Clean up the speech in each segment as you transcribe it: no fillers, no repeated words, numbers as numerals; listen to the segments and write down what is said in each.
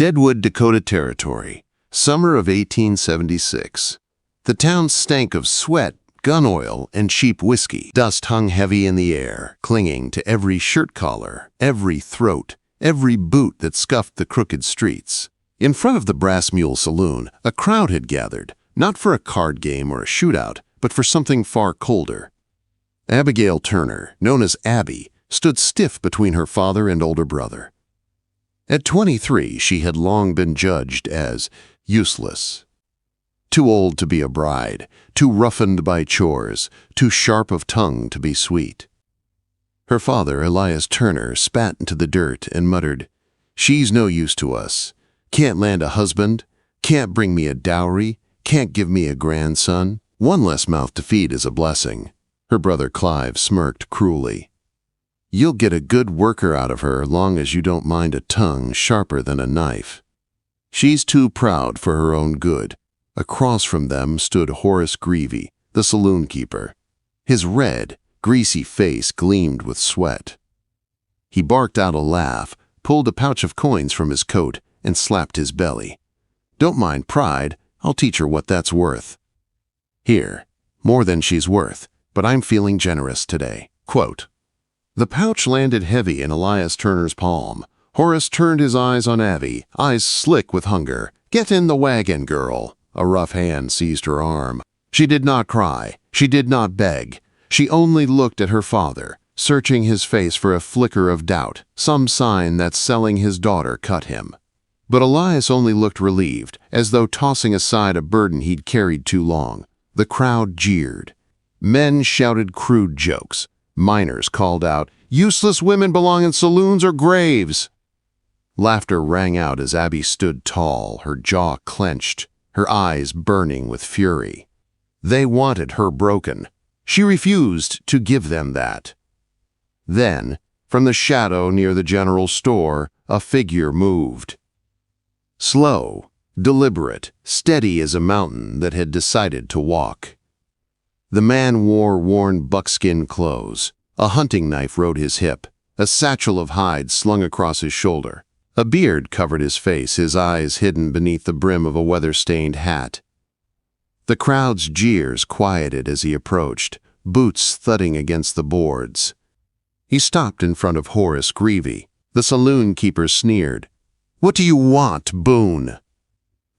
Deadwood, Dakota Territory, summer of 1876. The town stank of sweat, gun oil, and cheap whiskey. Dust hung heavy in the air, clinging to every shirt collar, every throat, every boot that scuffed the crooked streets. In front of the Brass Mule Saloon, a crowd had gathered, not for a card game or a shootout, but for something far colder. Abigail Turner, known as Abby, stood stiff between her father and older brother. At 23, she had long been judged as useless. Too old to be a bride, too roughened by chores, too sharp of tongue to be sweet. Her father, Elias Turner, spat into the dirt and muttered, "She's no use to us. Can't land a husband, can't bring me a dowry, can't give me a grandson. One less mouth to feed is a blessing." Her brother Clive smirked cruelly. "You'll get a good worker out of her long as you don't mind a tongue sharper than a knife. She's too proud for her own good." Across from them stood Horace Greevy, the saloon keeper. His red, greasy face gleamed with sweat. He barked out a laugh, pulled a pouch of coins from his coat, and slapped his belly. "Don't mind pride, I'll teach her what that's worth. Here, more than she's worth, but I'm feeling generous today." Quote. The pouch landed heavy in Elias Turner's palm. Horace turned his eyes on Abby, eyes slick with hunger. "Get in the wagon, girl." A rough hand seized her arm. She did not cry. She did not beg. She only looked at her father, searching his face for a flicker of doubt, some sign that selling his daughter cut him. But Elias only looked relieved, as though tossing aside a burden he'd carried too long. The crowd jeered. Men shouted crude jokes. Miners called out, "Useless women belong in saloons or graves." Laughter rang out as Abby stood tall, her jaw clenched, her eyes burning with fury. They wanted her broken. She refused to give them that. Then, from the shadow near the general store, a figure moved. Slow, deliberate, steady as a mountain that had decided to walk. The man wore worn buckskin clothes. A hunting knife rode his hip, a satchel of hide slung across his shoulder. A beard covered his face, his eyes hidden beneath the brim of a weather-stained hat. The crowd's jeers quieted as he approached, boots thudding against the boards. He stopped in front of Horace Greevy. The saloon keeper sneered. "What do you want, Boone?"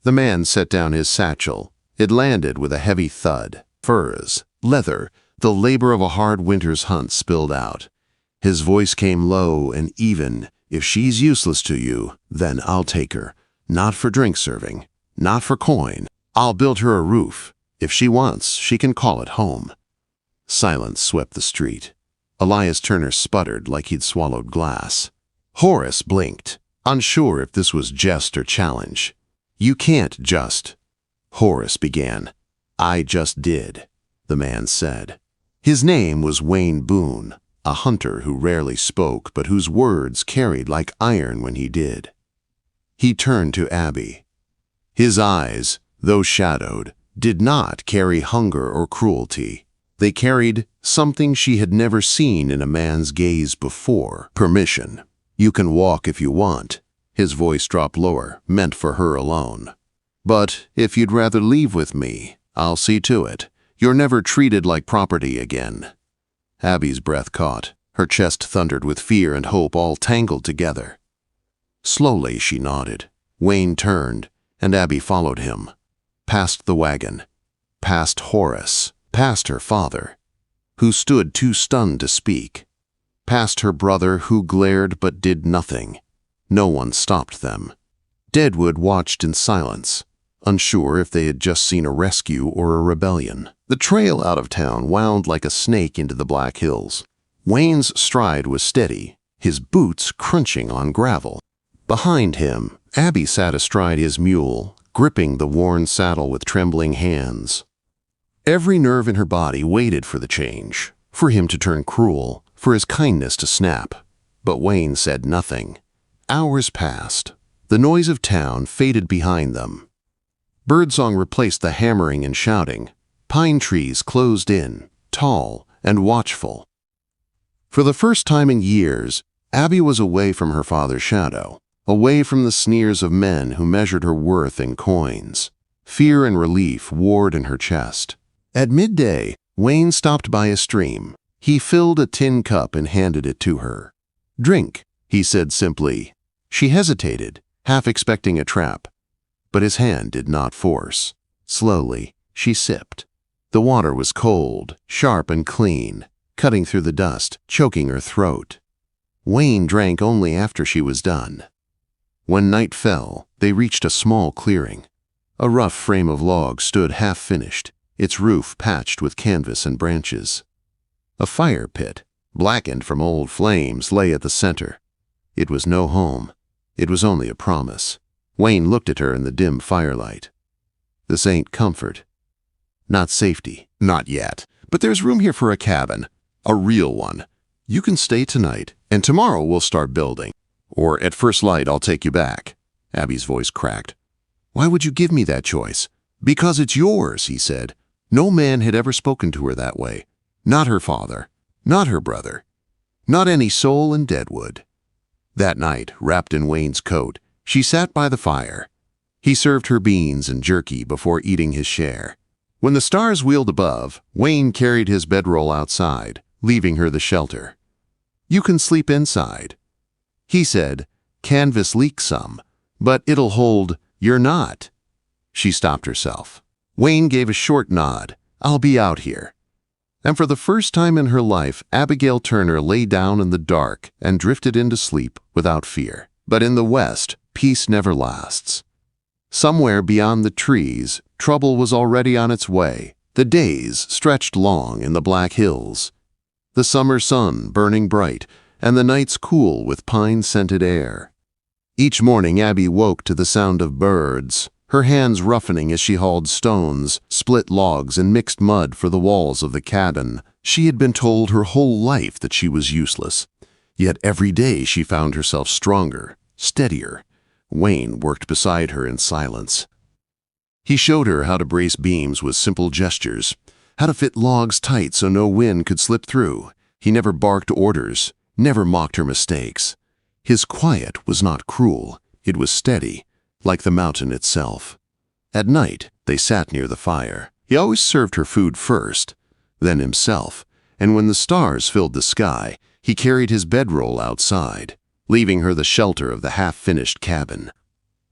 The man set down his satchel. It landed with a heavy thud. Furs, leather, the labor of a hard winter's hunt spilled out. His voice came low and even. "If she's useless to you, then I'll take her. Not for drink serving, not for coin. I'll build her a roof. If she wants, she can call it home." Silence swept the street. Elias Turner sputtered like he'd swallowed glass. Horace blinked, unsure if this was jest or challenge. "You can't just—" Horace began. "I just did," the man said. His name was Wayne Boone, a hunter who rarely spoke but whose words carried like iron when he did. He turned to Abby. His eyes, though shadowed, did not carry hunger or cruelty. They carried something she had never seen in a man's gaze before: permission. "You can walk if you want." His voice dropped lower, meant for her alone. "But if you'd rather leave with me, I'll see to it. You're never treated like property again." Abby's breath caught. Her chest thundered with fear and hope all tangled together. Slowly she nodded. Wayne turned, and Abby followed him. Past the wagon, past Horace, past her father, who stood too stunned to speak, past her brother who glared but did nothing. No one stopped them. Deadwood watched in silence, unsure if they had just seen a rescue or a rebellion. The trail out of town wound like a snake into the Black Hills. Wayne's stride was steady, his boots crunching on gravel. Behind him, Abby sat astride his mule, gripping the worn saddle with trembling hands. Every nerve in her body waited for the change, for him to turn cruel, for his kindness to snap. But Wayne said nothing. Hours passed. The noise of town faded behind them. Birdsong replaced the hammering and shouting. Pine trees closed in, tall and watchful. For the first time in years, Abby was away from her father's shadow. away from the sneers of men who measured her worth in coins. Fear and relief warred in her chest. At midday, Wayne stopped by a stream. He filled a tin cup and handed it to her. "Drink," he said simply. She hesitated, half expecting a trap. But his hand did not force. Slowly, she sipped. The water was cold, sharp and clean, cutting through the dust, choking her throat. Wayne drank only after she was done. When night fell, they reached a small clearing. A rough frame of logs stood half-finished, its roof patched with canvas and branches. A fire pit, blackened from old flames, lay at the center. It was no home. It was only a promise. Wayne looked at her in the dim firelight. "This ain't comfort. Not safety. Not yet. But there's room here for a cabin. A real one. You can stay tonight, and tomorrow we'll start building. Or at first light, I'll take you back." Abby's voice cracked. "Why would you give me that choice?" "Because it's yours," he said. No man had ever spoken to her that way. Not her father. Not her brother. Not any soul in Deadwood. That night, wrapped in Wayne's coat, she sat by the fire. He served her beans and jerky before eating his share. When the stars wheeled above, Wayne carried his bedroll outside, leaving her the shelter. "You can sleep inside." He said, "Canvas leaks some, but it'll hold. You're not." She stopped herself. Wayne gave a short nod. "I'll be out here." And for the first time in her life, Abigail Turner lay down in the dark and drifted into sleep without fear. But in the West, peace never lasts. Somewhere beyond the trees, trouble was already on its way. The days stretched long in the Black Hills, the summer sun burning bright, and the nights cool with pine-scented air. Each morning Abby woke to the sound of birds, her hands roughening as she hauled stones, split logs, and mixed mud for the walls of the cabin. She had been told her whole life that she was useless. Yet every day she found herself stronger, steadier. Wayne worked beside her in silence. He showed her how to brace beams with simple gestures, how to fit logs tight so no wind could slip through. He never barked orders, never mocked her mistakes. His quiet was not cruel, it was steady, like the mountain itself. At night, they sat near the fire. He always served her food first, then himself, and when the stars filled the sky, he carried his bedroll outside, leaving her the shelter of the half-finished cabin.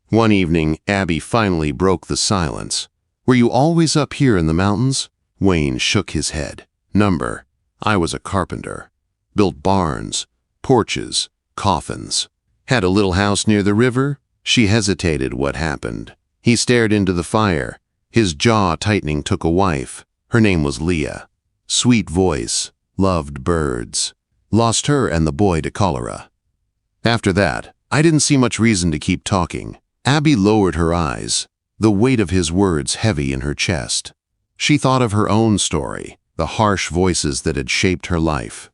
One evening, Abby finally broke the silence. "Were you always up here in the mountains?" Wayne shook his head. "Number. I was a carpenter. Built barns, porches, coffins. Had a little house near the river." She hesitated. What happened? He stared into the fire. His jaw tightening. Took a wife. Her name was Leah. Sweet voice. Loved birds. Lost her and the boy to cholera. After that, I didn't see much reason to keep talking. Abby lowered her eyes, the weight of his words heavy in her chest. She thought of her own story, the harsh voices that had shaped her life.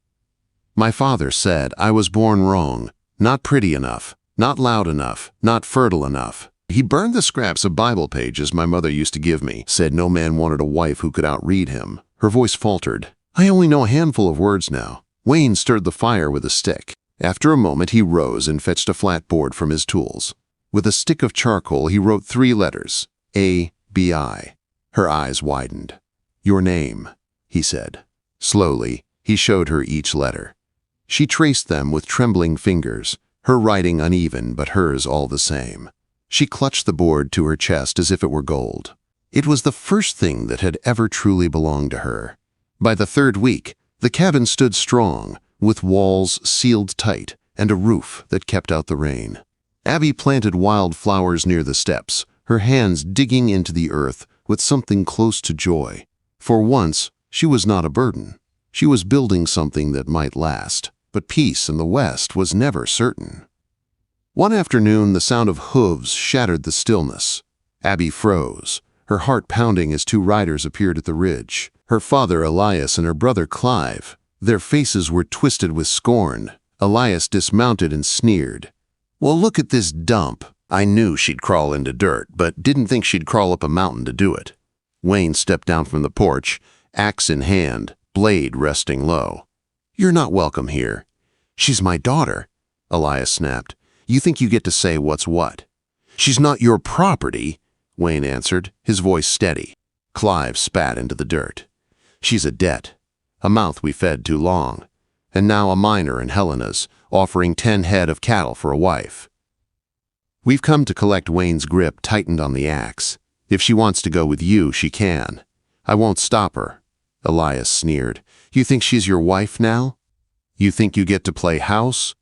"My father said I was born wrong, not pretty enough, not loud enough, not fertile enough. He burned the scraps of Bible pages my mother used to give me, said no man wanted a wife who could outread him." Her voice faltered. "I only know a handful of words now." Wayne stirred the fire with a stick. After a moment, he rose and fetched a flat board from his tools. With a stick of charcoal, he wrote 3 letters, A-B-I. Her eyes widened. "Your name," he said. Slowly, he showed her each letter. She traced them with trembling fingers, her writing uneven but hers all the same. She clutched the board to her chest as if it were gold. It was the first thing that had ever truly belonged to her. By the 3rd week, the cabin stood strong, with walls sealed tight and a roof that kept out the rain. Abby planted wildflowers near the steps, her hands digging into the earth with something close to joy. For once, she was not a burden. She was building something that might last, but peace in the West was never certain. One afternoon, the sound of hooves shattered the stillness. Abby froze, her heart pounding as 2 riders appeared at the ridge. Her father Elias and her brother Clive. Their faces were twisted with scorn. Elias dismounted and sneered. "Well, look at this dump. I knew she'd crawl into dirt, but didn't think she'd crawl up a mountain to do it." Wayne stepped down from the porch, axe in hand, blade resting low. "You're not welcome here." "She's my daughter," Elias snapped. You think you get to say what's what. She's not your property, Wayne answered, his voice steady. Clive spat into the dirt. She's a debt, a mouth we fed too long, and now a miner in Helena's, offering 10 head of cattle for a wife. We've come to collect. Wayne's grip tightened on the axe. If she wants to go with you, she can. I won't stop her. Elias sneered. You think she's your wife now? You think you get to play house?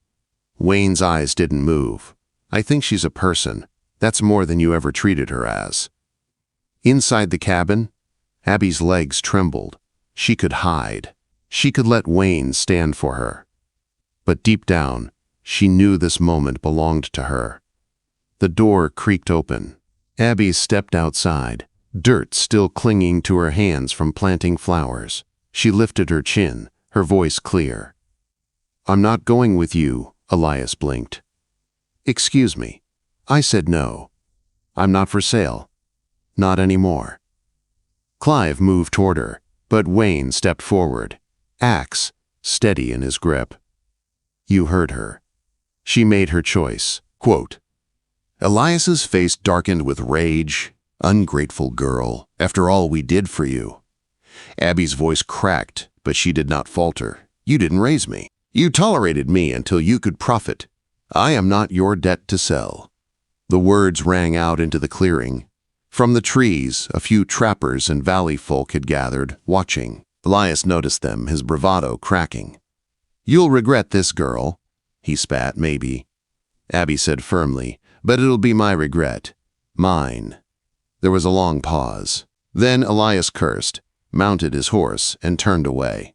Wayne's eyes didn't move. I think she's a person. That's more than you ever treated her as. Inside the cabin, Abby's legs trembled. She could hide. She could let Wayne stand for her. But deep down, she knew this moment belonged to her. The door creaked open. Abby stepped outside, dirt still clinging to her hands from planting flowers. She lifted her chin, her voice clear. I'm not going with you, Elias blinked. Excuse me. I said no. I'm not for sale. Not anymore. Clive moved toward her, but Wayne stepped forward, axe steady in his grip. You heard her. She made her choice. Quote, Elias's face darkened with rage. Ungrateful girl, after all we did for you. Abby's voice cracked, but she did not falter. You didn't raise me. You tolerated me until you could profit. I am not your debt to sell. The words rang out into the clearing. From the trees, a few trappers and valley folk had gathered, watching. Elias noticed them, his bravado cracking. You'll regret this, girl. He spat, maybe. Abby said firmly, but it'll be my regret. Mine. There was a long pause. Then Elias cursed, mounted his horse, and turned away.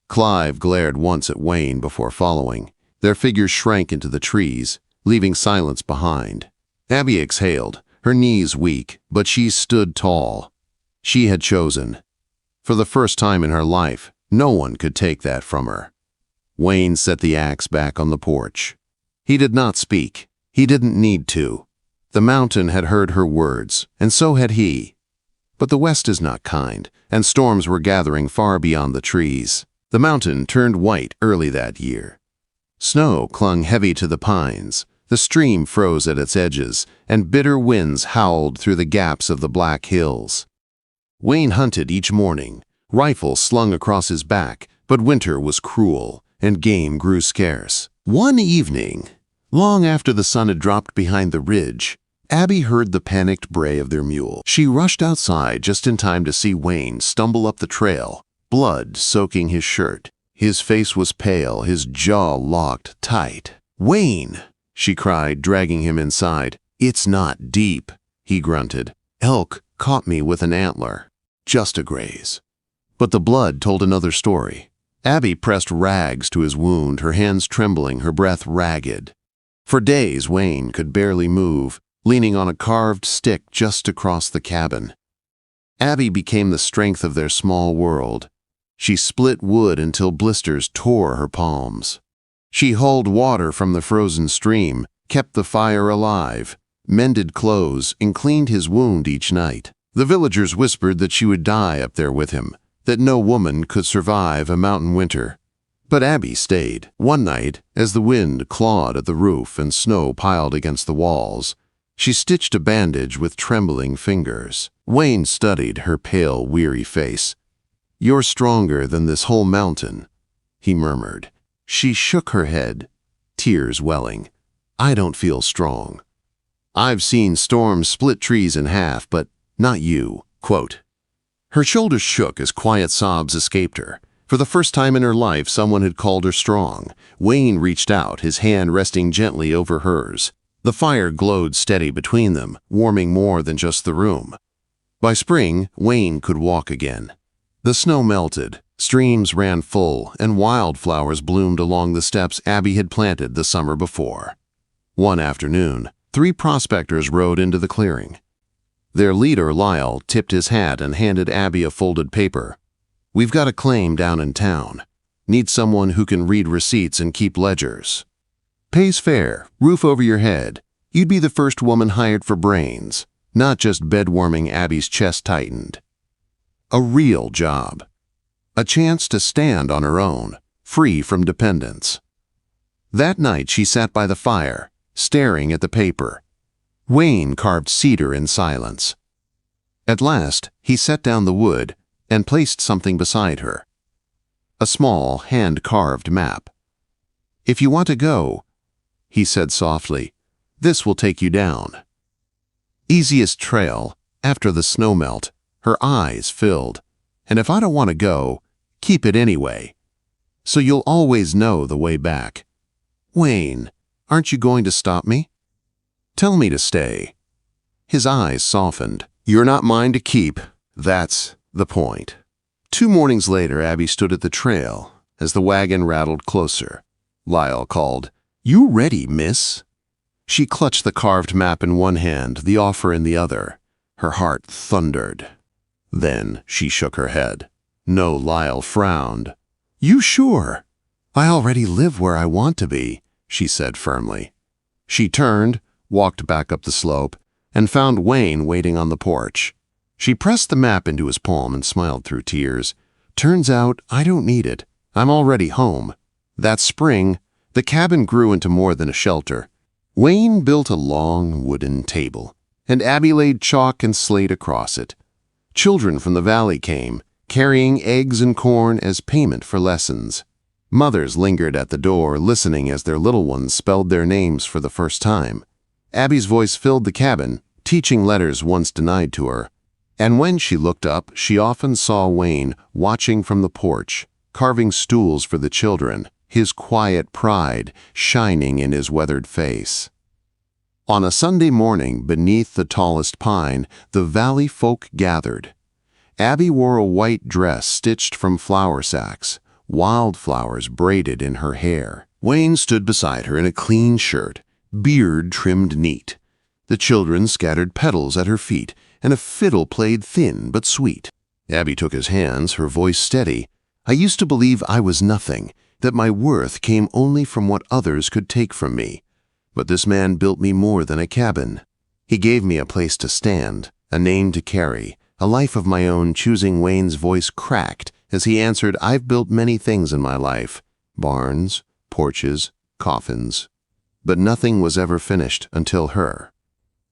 Clive glared once at Wayne before following. Their figures shrank into the trees, leaving silence behind. Abby exhaled, her knees weak, but she stood tall. She had chosen. For the first time in her life, no one could take that from her. Wayne set the axe back on the porch. He did not speak. He didn't need to. The mountain had heard her words, and so had he. But the west is not kind, and storms were gathering far beyond the trees. The mountain turned white early that year. Snow clung heavy to the pines, the stream froze at its edges, and bitter winds howled through the gaps of the black hills. Wayne hunted each morning, rifle slung across his back, but winter was cruel, and game grew scarce. One evening, long after the sun had dropped behind the ridge, Abby heard the panicked bray of their mule. She rushed outside just in time to see Wayne stumble up the trail, blood soaking his shirt. His face was pale, his jaw locked tight. Wayne, she cried, dragging him inside. It's not deep, he grunted. Elk caught me with an antler. Just a graze. But the blood told another story. Abby pressed rags to his wound, her hands trembling, her breath ragged. For days, Wayne could barely move, leaning on a carved stick just across the cabin. Abby became the strength of their small world. She split wood until blisters tore her palms. She hauled water from the frozen stream, kept the fire alive, mended clothes, and cleaned his wound each night. The villagers whispered that she would die up there with him, that no woman could survive a mountain winter. But Abby stayed. One night, as the wind clawed at the roof and snow piled against the walls, she stitched a bandage with trembling fingers. Wayne studied her pale, weary face. You're stronger than this whole mountain, he murmured. She shook her head, tears welling. I don't feel strong. I've seen storms split trees in half, but not you. Quote. Her shoulders shook as quiet sobs escaped her. For the first time in her life, someone had called her strong. Wayne reached out, his hand resting gently over hers. The fire glowed steady between them, warming more than just the room. By spring, Wayne could walk again. The snow melted, streams ran full, and wildflowers bloomed along the steps Abby had planted the summer before. One afternoon, 3 prospectors rode into the clearing. Their leader, Lyle, tipped his hat and handed Abby a folded paper. We've got a claim down in town. Need someone who can read receipts and keep ledgers. Pays fair, roof over your head. You'd be the first woman hired for brains, not just bed-warming. Abby's chest tightened. A real job. A chance to stand on her own, free from dependence. That night she sat by the fire, staring at the paper. Wayne carved cedar in silence. At last, he set down the wood and placed something beside her. A small, hand-carved map. "If you want to go," he said softly, "this will take you down." Easiest trail, after the snowmelt, her eyes filled. "And if I don't want to go, keep it anyway. So you'll always know the way back." "Wayne, aren't you going to stop me? Tell me to stay." His eyes softened. "You're not mine to keep. That's the point." 2 mornings later, Abby stood at the trail as the wagon rattled closer. Lyle called, "You ready, miss?" She clutched the carved map in one hand, the offer in the other. Her heart thundered. Then she shook her head. No, Lyle frowned. "You sure?" "I already live where I want to be," she said firmly. She turned, walked back up the slope, and found Wayne waiting on the porch. She pressed the map into his palm and smiled through tears. "Turns out I don't need it. I'm already home." That spring, the cabin grew into more than a shelter. Wayne built a long wooden table, and Abby laid chalk and slate across it. Children from the valley came, carrying eggs and corn as payment for lessons. Mothers lingered at the door, listening as their little ones spelled their names for the first time. Abby's voice filled the cabin, teaching letters once denied to her. And when she looked up, she often saw Wayne watching from the porch, carving stools for the children, his quiet pride shining in his weathered face. On a Sunday morning, beneath the tallest pine, the valley folk gathered. Abby wore a white dress stitched from flour sacks, wildflowers braided in her hair. Wayne stood beside her in a clean shirt, beard trimmed neat. The children scattered petals at her feet, and a fiddle played thin but sweet. Abby took his hands, her voice steady. "I used to believe I was nothing, that my worth came only from what others could take from me. But this man built me more than a cabin. He gave me a place to stand, a name to carry, a life of my own." Choosing Wayne's voice cracked as he answered, "I've built many things in my life, barns, porches, coffins. But nothing was ever finished until her.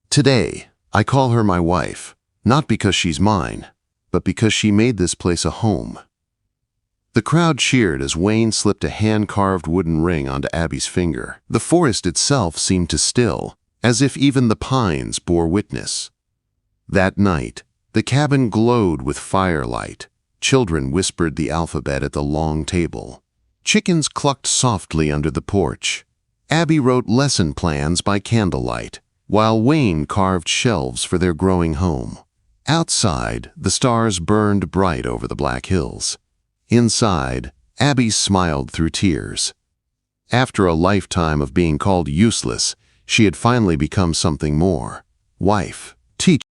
Today, I call her my wife, not because she's mine, but because she made this place a home." The crowd cheered as Wayne slipped a hand-carved wooden ring onto Abby's finger. The forest itself seemed to still, as if even the pines bore witness. That night, the cabin glowed with firelight. Children whispered the alphabet at the long table. Chickens clucked softly under the porch. Abby wrote lesson plans by candlelight, while Wayne carved shelves for their growing home. Outside, the stars burned bright over the black hills. Inside, Abby smiled through tears. After a lifetime of being called useless, she had finally become something more. Wife, teacher.